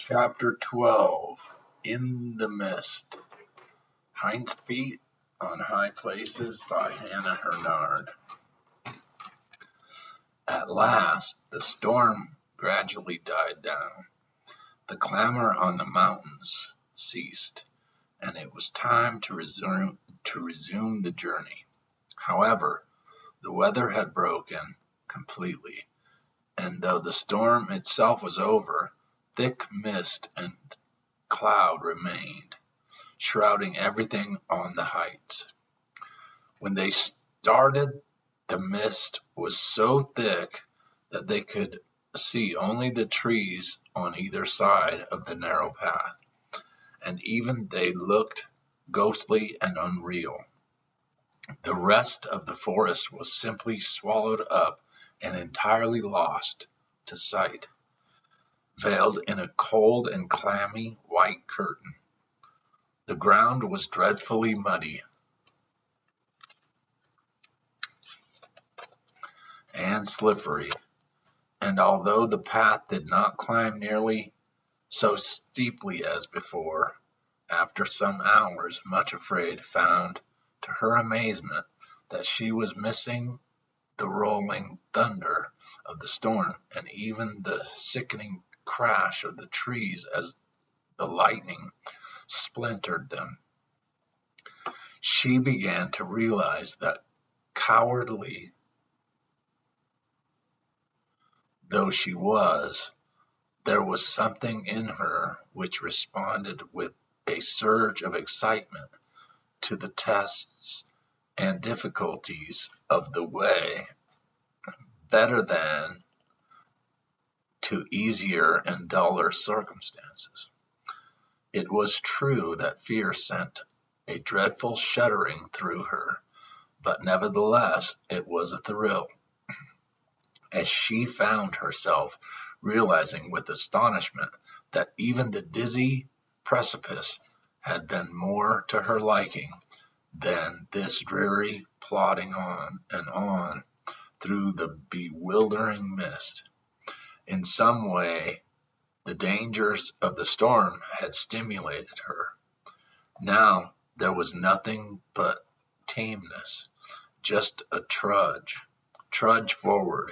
Chapter 12 In the Mist. Hinds' Feet on High Places by Hurnard. At last, the storm gradually died down. The clamor on the mountains ceased, and it was time to resume the journey. However, the weather had broken completely, and though the storm itself was over, thick mist and cloud remained, shrouding everything on the heights. When they started, the mist was so thick that they could see only the trees on either side of the narrow path, and even they looked ghostly and unreal. The rest of the forest was simply swallowed up and entirely lost to sight, veiled in a cold and clammy white curtain. The ground was dreadfully muddy and slippery, and although the path did not climb nearly so steeply as before, after some hours, Much Afraid found, to her amazement, that she was missing the rolling thunder of the storm and even the sickening crash of the trees as the lightning splintered them. She began to realize that, cowardly though she was, there was something in her which responded with a surge of excitement to the tests and difficulties of the way, better than to easier and duller circumstances. It was true that fear sent a dreadful shuddering through her, but nevertheless it was a thrill, as she found herself realizing with astonishment that even the dizzy precipice had been more to her liking than this dreary plodding on through the bewildering mist. In some way, the dangers of the storm had stimulated her. Now there was nothing but tameness, just a trudge forward,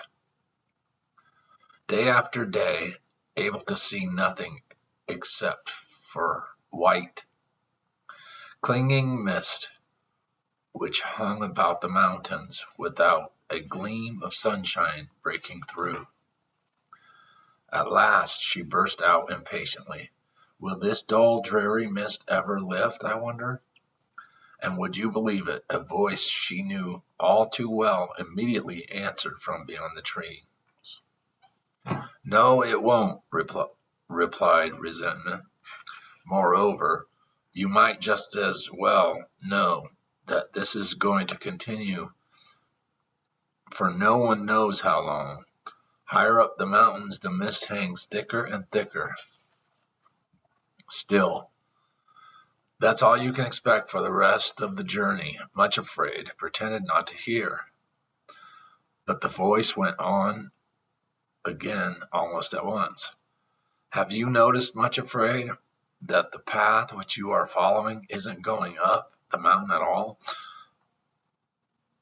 day after day, able to see nothing except for white, clinging mist which hung about the mountains without a gleam of sunshine breaking through. At last she burst out impatiently. Will this dull, dreary mist ever lift, I wonder? And would you believe it, a voice she knew all too well immediately answered from beyond the tree. No, it won't, replied Resentment. Moreover, you might just as well know that this is going to continue for no one knows how long. Higher up the mountains, the mist hangs thicker and thicker. Still, that's all you can expect for the rest of the journey. Much Afraid pretended not to hear. But the voice went on again almost at once. Have you noticed, Much Afraid, that the path which you are following isn't going up the mountain at all,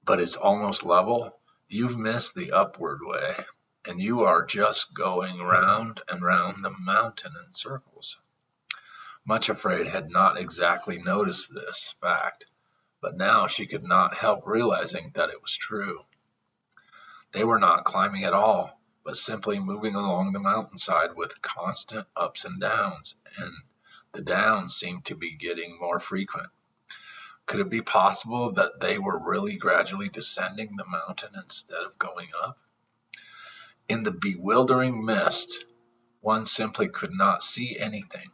but is almost level? You've missed the upward way, and you are just going round and round the mountain in circles. Much Afraid had not exactly noticed this fact, but now she could not help realizing that it was true. They were not climbing at all, but simply moving along the mountainside with constant ups and downs, and the downs seemed to be getting more frequent. Could it be possible that they were really gradually descending the mountain instead of going up? In the bewildering mist, one simply could not see anything,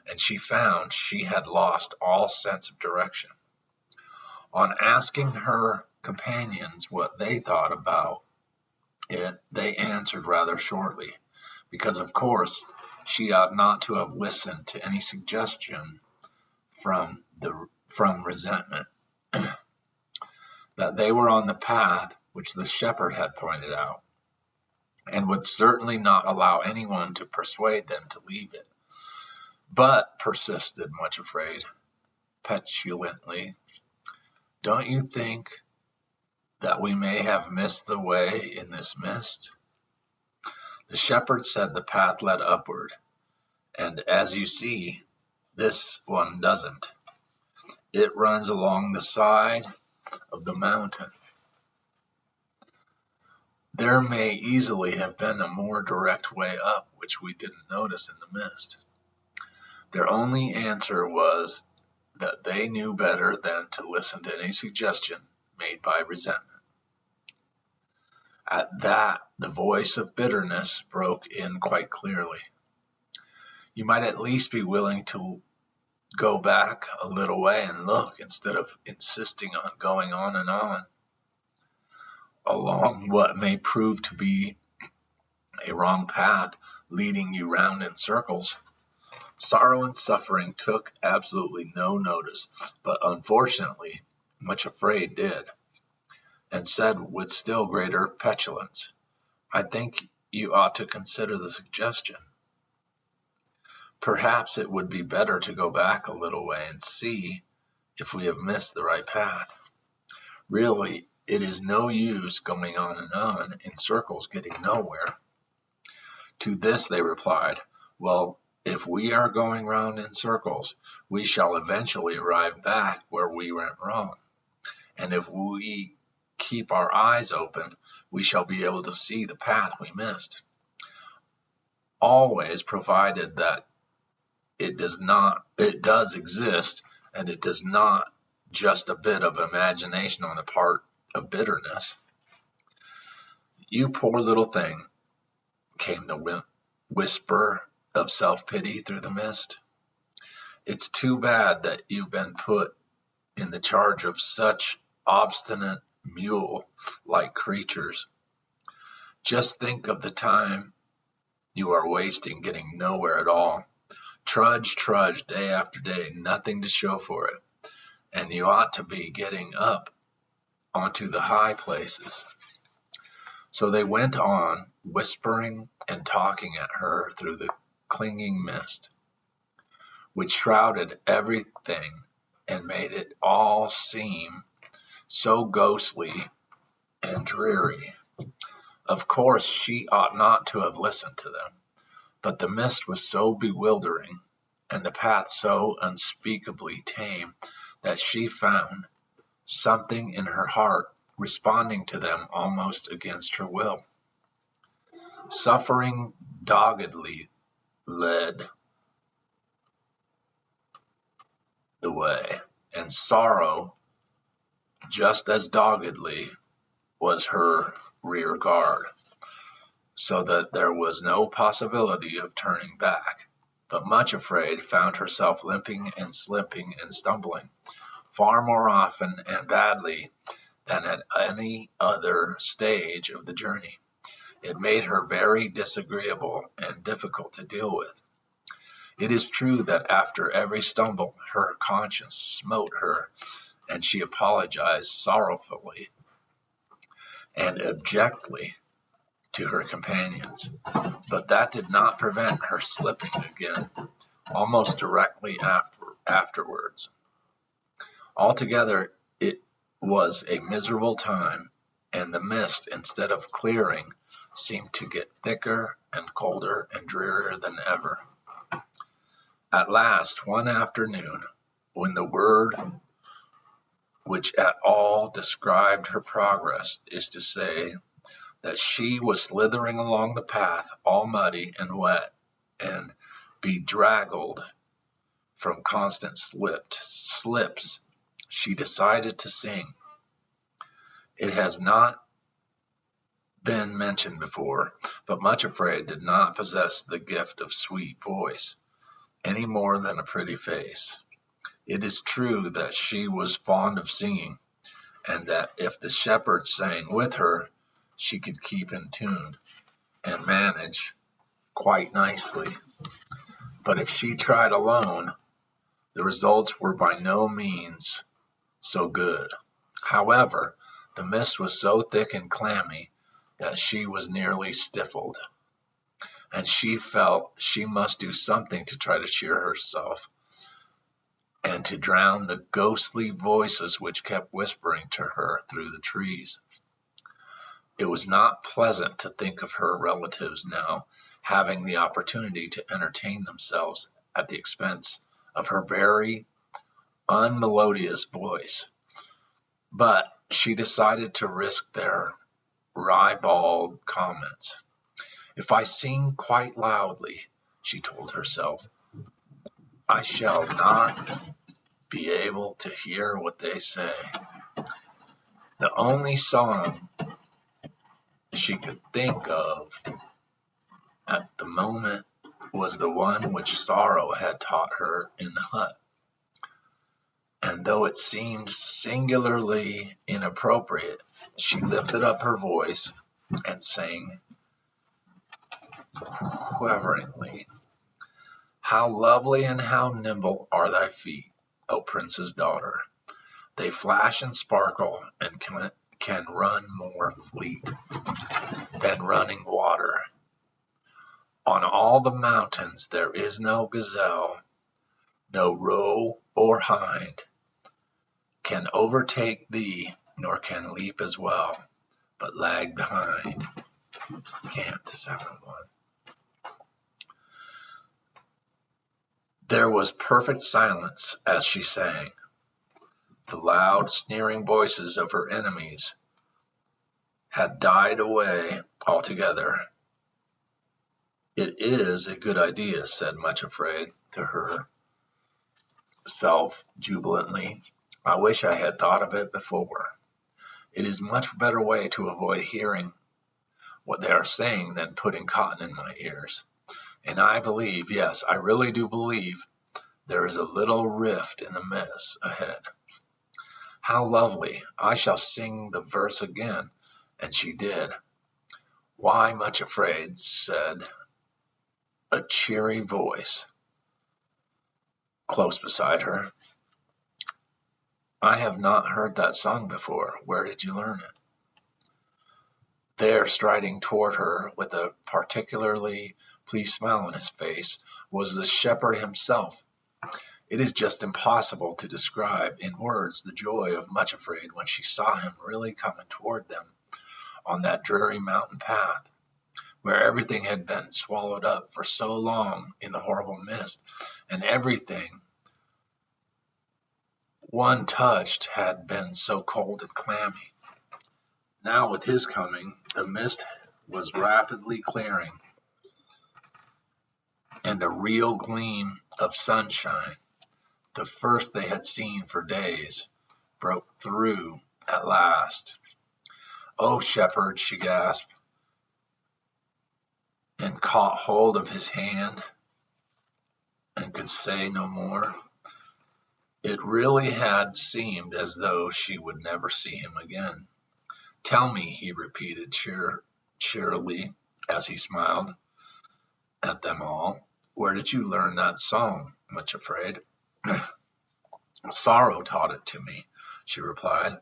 and she found she had lost all sense of direction. On asking her companions what they thought about it, they answered rather shortly, because of course she ought not to have listened to any suggestion from Resentment that they were on the path which the shepherd had pointed out, and would certainly not allow anyone to persuade them to leave it. But, persisted Much Afraid, petulantly, don't you think that we may have missed the way in this mist? The shepherd said the path led upward, and as you see, this one doesn't. It runs along the side of the mountain. There may easily have been a more direct way up which we didn't notice in the mist. Their only answer was that they knew better than to listen to any suggestion made by resentment. At that, the voice of bitterness broke in quite clearly. You might at least be willing to go back a little way and look instead of insisting on going on and on along what may prove to be a wrong path leading you round in circles. Sorrow and Suffering took absolutely no notice, but unfortunately, Much Afraid did, and said with still greater petulance, I think you ought to consider the suggestion. Perhaps it would be better to go back a little way and see if we have missed the right path. Really, it is no use going on and on in circles getting nowhere. To this they replied, well, if we are going round in circles, we shall eventually arrive back where we went wrong. And if we keep our eyes open, we shall be able to see the path we missed. Always provided that it does exist, and it does not just a bit of imagination on the part of bitterness. You poor little thing, came the whisper of self-pity through the mist. It's too bad that you've been put in the charge of such obstinate mule-like creatures. Just think of the time you are wasting getting nowhere at all. Trudge day after day, nothing to show for it. And you ought to be getting up onto the high places. So they went on, whispering and talking at her through the clinging mist, which shrouded everything and made it all seem so ghostly and dreary. Of course, she ought not to have listened to them, but the mist was so bewildering and the path so unspeakably tame that she found something in her heart responding to them almost against her will. Suffering doggedly led the way, and Sorrow, just as doggedly, was her rear guard, so that there was no possibility of turning back. But Much Afraid found herself limping and slipping and stumbling, far more often and badly than at any other stage of the journey. It made her very disagreeable and difficult to deal with. It is true that after every stumble, her conscience smote her, and she apologized sorrowfully and abjectly to her companions. But that did not prevent her slipping again, almost directly afterwards. Altogether, it was a miserable time, and the mist, instead of clearing, seemed to get thicker and colder and drearier than ever. At last, one afternoon, when the word which at all described her progress is to say that she was slithering along the path, all muddy and wet and bedraggled from constant slips, she decided to sing. It has not been mentioned before, but Much Afraid did not possess the gift of sweet voice, any more than a pretty face. It is true that she was fond of singing, and that if the shepherd sang with her, she could keep in tune and manage quite nicely. But if she tried alone, the results were by no means so good. However, the mist was so thick and clammy that she was nearly stifled, and she felt she must do something to try to cheer herself and to drown the ghostly voices which kept whispering to her through the trees. It was not pleasant to think of her relatives now having the opportunity to entertain themselves at the expense of her very unmelodious voice, but she decided to risk their ribald comments. If I sing quite loudly, she told herself, I shall not be able to hear what they say. The only song she could think of at the moment was the one which Sorrow had taught her in the hut. And though it seemed singularly inappropriate, she lifted up her voice and sang quiveringly, How lovely and how nimble are thy feet, O Prince's daughter! They flash and sparkle and can run more fleet than running water. On all the mountains there is no gazelle, no roe or hind can overtake thee, nor can leap as well, but lag behind. Can't 7-1. There was perfect silence as she sang. The loud, sneering voices of her enemies had died away altogether. It is a good idea, said Much Afraid to herself jubilantly. I wish I had thought of it before. It is a much better way to avoid hearing what they are saying than putting cotton in my ears. And I believe, yes, I really do believe, there is a little rift in the mist ahead. How lovely! I shall sing the verse again. And she did. Why, Much Afraid, said a cheery voice close beside her. I have not heard that song before. Where did you learn it? There, striding toward her with a particularly pleased smile on his face, was the shepherd himself. It is just impossible to describe in words the joy of Much Afraid when she saw him really coming toward them on that dreary mountain path, where everything had been swallowed up for so long in the horrible mist, and everything one touched had been so cold and clammy. Now with his coming, the mist was rapidly clearing, and a real gleam of sunshine, the first they had seen for days, broke through at last. Oh, shepherd, she gasped, and caught hold of his hand, and could say no more. It really had seemed as though she would never see him again. Tell me, he repeated cheerily as he smiled at them all, where did you learn that song, Much Afraid? Sorrow taught it to me, she replied.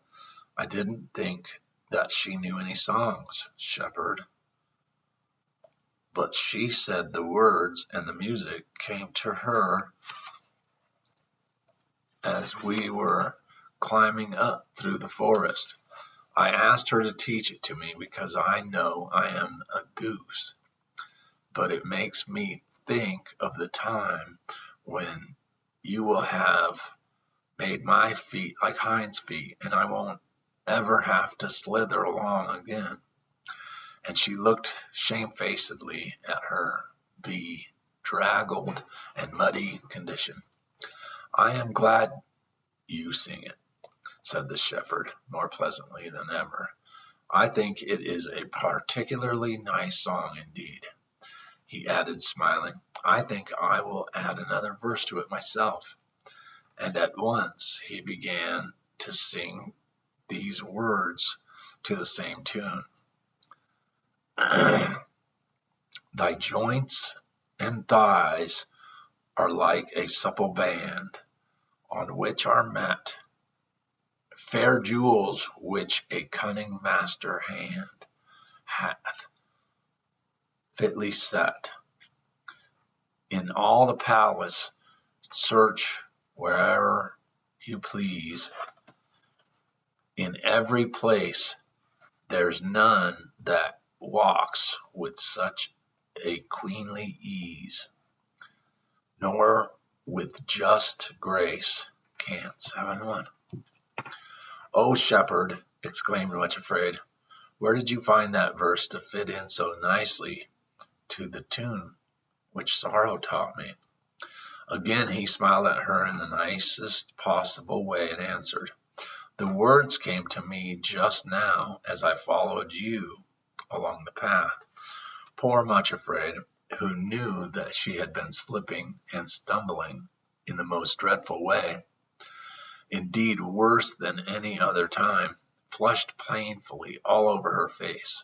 I didn't think that she knew any songs, shepherd. But she said the words and the music came to her as we were climbing up through the forest. I asked her to teach it to me because I know I am a goose, but it makes me think of the time when you will have made my feet like Hinds' feet, and I won't ever have to slither along again. And she looked shamefacedly at her bedraggled and muddy condition. I am glad you sing it, said the shepherd, more pleasantly than ever. I think it is a particularly nice song indeed, he added, smiling. I think I will add another verse to it myself. And at once he began to sing these words to the same tune. Thy joints and thighs are like a supple band, on which are met fair jewels which a cunning master hand hath fitly set. In all the palace, search wherever you please. In every place, there's none that walks with such a queenly ease, nor with just grace. Can't. 7-1. "Oh, shepherd," exclaimed Much Afraid, "where did you find that verse to fit in so nicely to the tune which sorrow taught me?" Again he smiled at her in the nicest possible way and answered, "The words came to me just now as I followed you along the path." Poor Much Afraid, who knew that she had been slipping and stumbling in the most dreadful way, indeed worse than any other time, flushed painfully all over her face,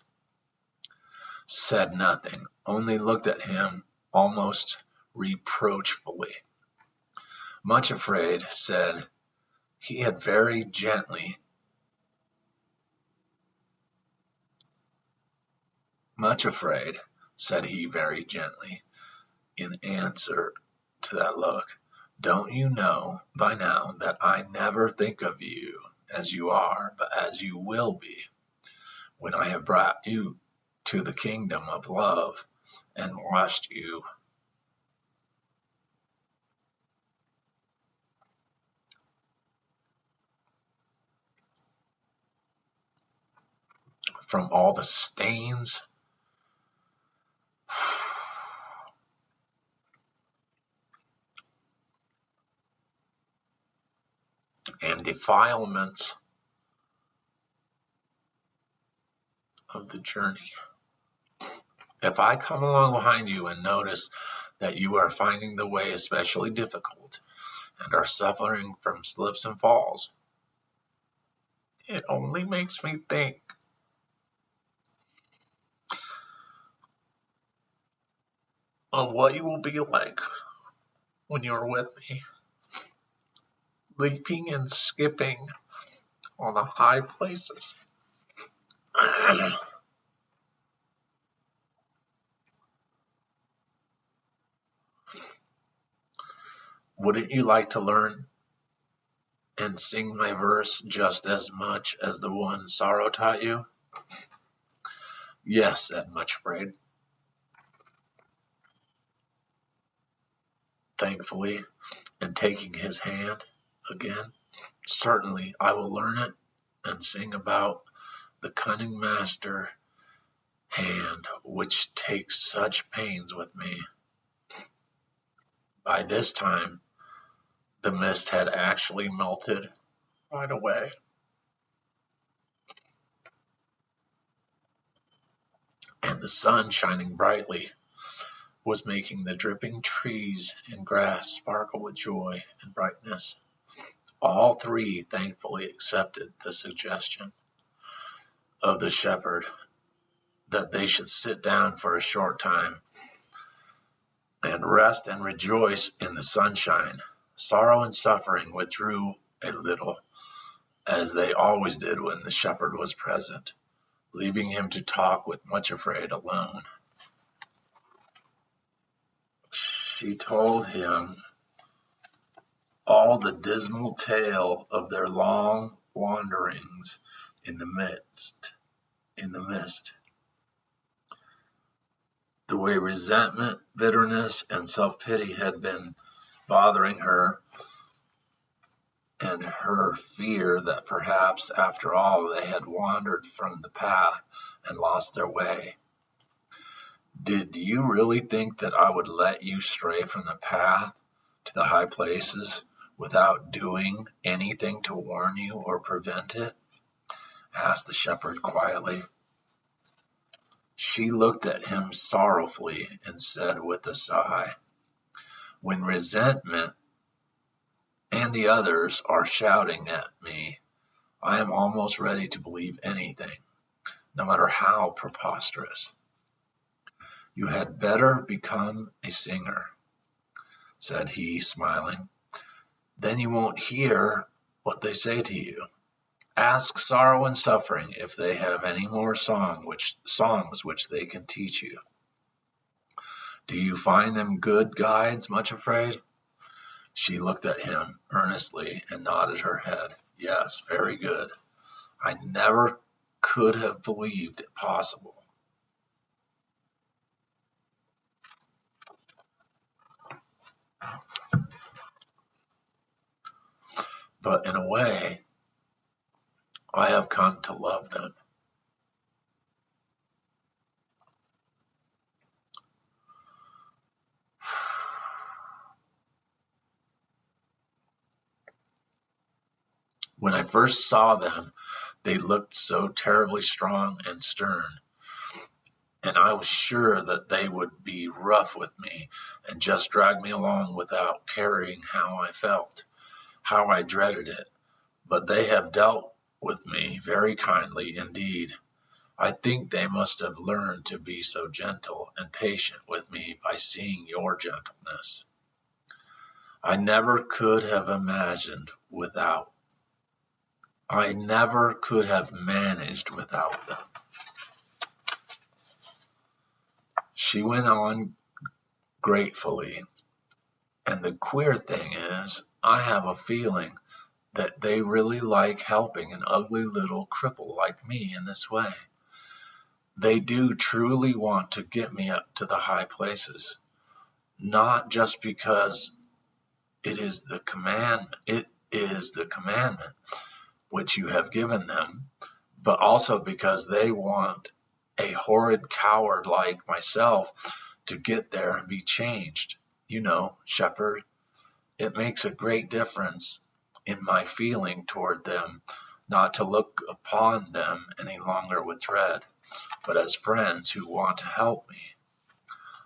said nothing, only looked at him almost reproachfully. Much Afraid said he had very gently Much afraid, said he very gently, in answer to that look, "don't you know by now that I never think of you as you are, but as you will be, when I have brought you to the kingdom of love and washed you from all the stains and defilements of the journey. If I come along behind you and notice that you are finding the way especially difficult and are suffering from slips and falls, it only makes me think of what you will be like when you are with me, leaping and skipping on the high places." "Wouldn't you like to learn and sing my verse just as much as the one sorrow taught you?" "Yes," said Much Afraid, thankfully, and taking his hand again. "Certainly, I will learn it and sing about the cunning master hand which takes such pains with me." By this time, the mist had actually melted right away, and the sun, shining brightly, was making the dripping trees and grass sparkle with joy and brightness. All three thankfully accepted the suggestion of the shepherd that they should sit down for a short time and rest and rejoice in the sunshine. Sorrow and suffering withdrew a little, as they always did when the shepherd was present, leaving him to talk with Much Afraid alone. She told him all the dismal tale of their long wanderings in the mist, the way resentment, bitterness, and self-pity had been bothering her, and her fear that perhaps after all they had wandered from the path and lost their way. "Did you really think that I would let you stray from the path to the high places without doing anything to warn you or prevent it?" asked the shepherd quietly. She looked at him sorrowfully and said with a sigh, "When resentment and the others are shouting at me, I am almost ready to believe anything, no matter how preposterous." "You had better become a singer," said he, smiling. "Then you won't hear what they say to you. Ask Sorrow and Suffering if they have any more songs which they can teach you." Do you find them good guides, Much Afraid? She looked at him earnestly and nodded her head. Yes, very good. I never could have believed it possible. But in a way, I have come to love them. When I first saw them, they looked so terribly strong and stern, and I was sure that they would be rough with me and just drag me along without caring how I felt, how I dreaded it. But they have dealt with me very kindly indeed. I think they must have learned to be so gentle and patient with me by seeing your gentleness. I never could have imagined without. I never could have managed without them. She went on gratefully, and the queer thing is, I have a feeling that they really like helping an ugly little cripple like me in this way. They do truly want to get me up to the high places, not just because it is the commandment which you have given them, but also because they want a horrid coward like myself to get there and be changed. You know, shepherd, it makes a great difference in my feeling toward them not to look upon them any longer with dread, but as friends who want to help me.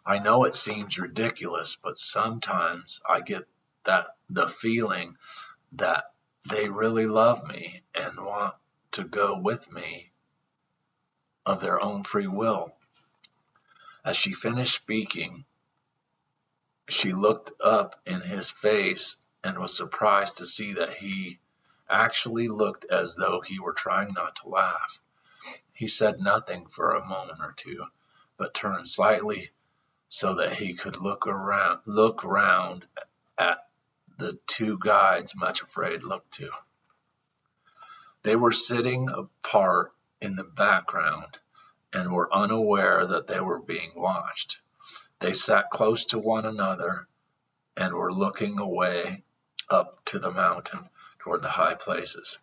I know it seems ridiculous, but sometimes I get the feeling that they really love me and want to go with me of their own free will. As she finished speaking, she looked up in his face and was surprised to see that he actually looked as though he were trying not to laugh. He said nothing for a moment or two, but turned slightly so that he could look round at the two guides Much Afraid looked to. They were sitting apart in the background and were unaware that they were being watched. They sat close to one another and were looking away up to the mountain toward the high places.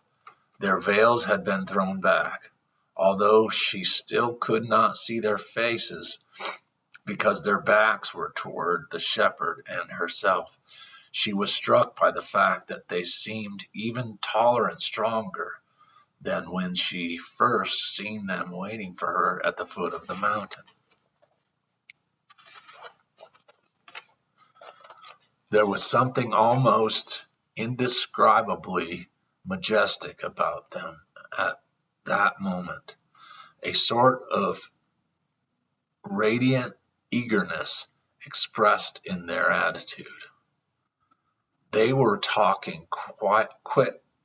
Their veils had been thrown back, although she still could not see their faces because their backs were toward the shepherd and herself. She was struck by the fact that they seemed even taller and stronger than when she first seen them waiting for her at the foot of the mountain. There was something almost indescribably majestic about them at that moment, a sort of radiant eagerness expressed in their attitude. They were talking quite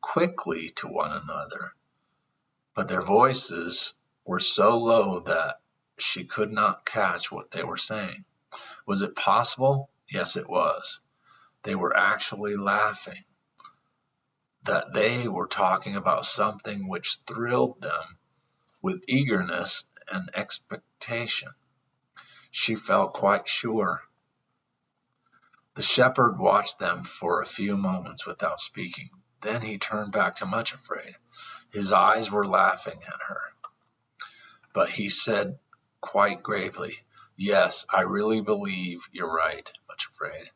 quickly to one another, but their voices were so low that she could not catch what they were saying. Was it possible? Yes, it was. They were actually laughing, that they were talking about something which thrilled them with eagerness and expectation. She felt quite sure. The shepherd watched them for a few moments without speaking. Then he turned back to Much Afraid. His eyes were laughing at her, but he said quite gravely, "Yes, I really believe you're right, Much Afraid.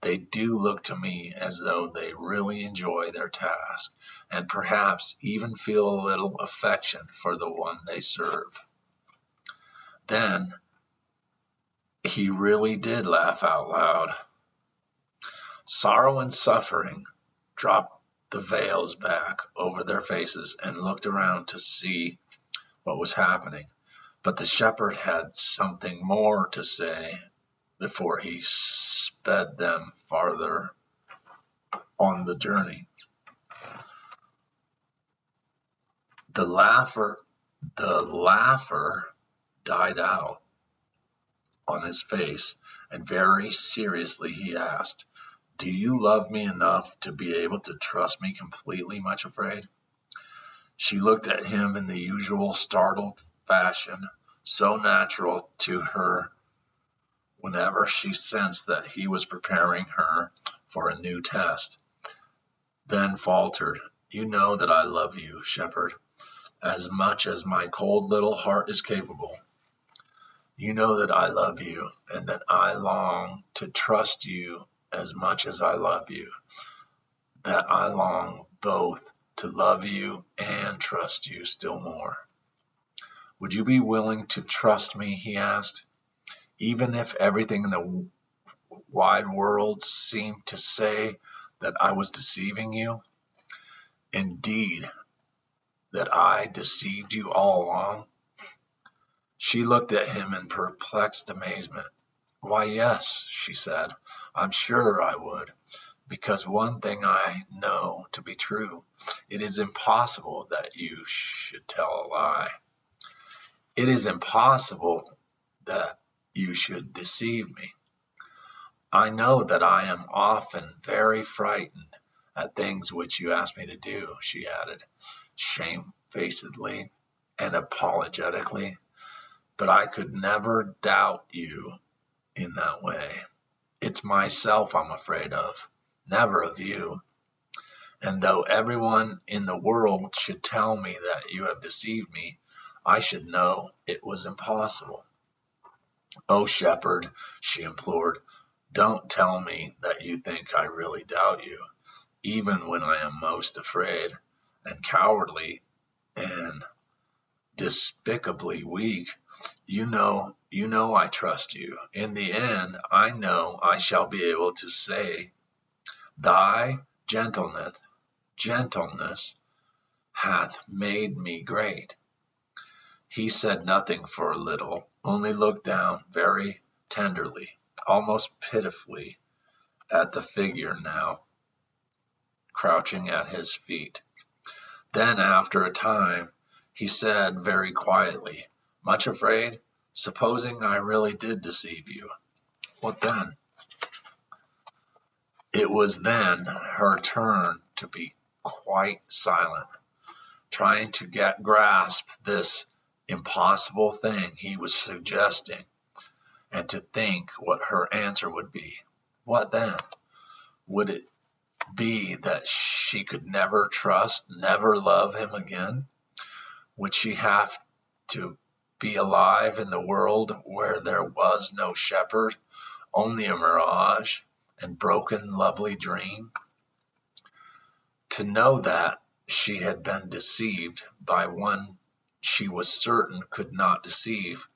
They do look to me as though they really enjoy their task, and perhaps even feel a little affection for the one they serve." Then he really did laugh out loud. Sorrow and suffering dropped the veils back over their faces and looked around to see what was happening. But the shepherd had something more to say before he sped them farther on the journey. The laugher died out. on his face, and very seriously he asked, "Do you love me enough to be able to trust me completely, Much Afraid?" She looked at him in the usual startled fashion, so natural to her whenever she sensed that he was preparing her for a new test, then faltered, "You know that I love you, Shepherd, as much as my cold little heart is capable. You know that I love you, and that I long to trust you as much as I love you, that I long both to love you and trust you still more. Would you be willing to trust me?" he asked, "even if everything in the wide world seemed to say that I was deceiving you? Indeed, that I deceived you all along?" She looked at him in perplexed amazement. "Why, yes," she said, "I'm sure I would, because one thing I know to be true. It is impossible that you should tell a lie. It is impossible that you should deceive me. I know that I am often very frightened at things which you ask me to do," she added, shamefacedly and apologetically, "but I could never doubt you in that way. It's myself I'm afraid of, never of you. And though everyone in the world should tell me that you have deceived me, I should know it was impossible." "Oh, Shepherd," she implored, "don't tell me that you think I really doubt you, even when I am most afraid, and cowardly, and despicably weak. You know I trust you. In the end, I know I shall be able to say, 'Thy gentleness hath made me great.'" He said nothing for a little, only looked down very tenderly, almost pitifully, at the figure now crouching at his feet. Then, after a time, he said very quietly, "Much Afraid, supposing I really did deceive you, what then?" It was then her turn to be quite silent, trying to grasp this impossible thing he was suggesting, and to think what her answer would be. What then? Would it be that she could never trust, never love him again? Would she have to be alive in the world where there was no shepherd, only a mirage and broken lovely dream? To know that she had been deceived by one she was certain could not deceive,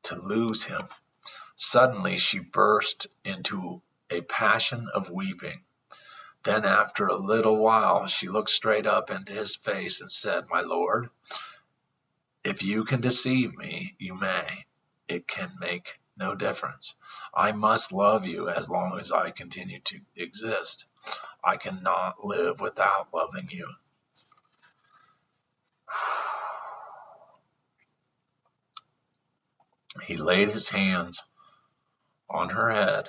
to lose him. Suddenly she burst into a passion of weeping. Then after a little while she looked straight up into his face and said, "My lord, if you can deceive me, you may. It can make no difference. I must love you as long as I continue to exist. I cannot live without loving you." He laid his hands on her head.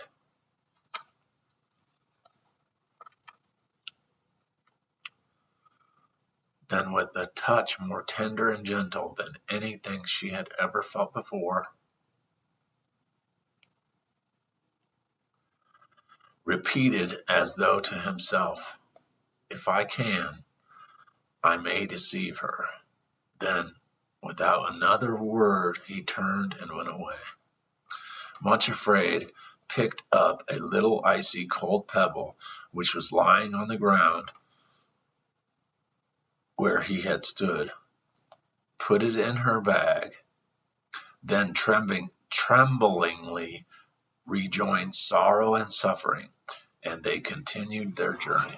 Then, with a touch more tender and gentle than anything she had ever felt before, repeated as though to himself, "If I can, I may deceive her." Then, without another word, he turned and went away. Much Afraid picked up a little icy cold pebble which was lying on the ground where he had stood, put it in her bag, then tremblingly rejoined Sorrow and Suffering, and they continued their journey.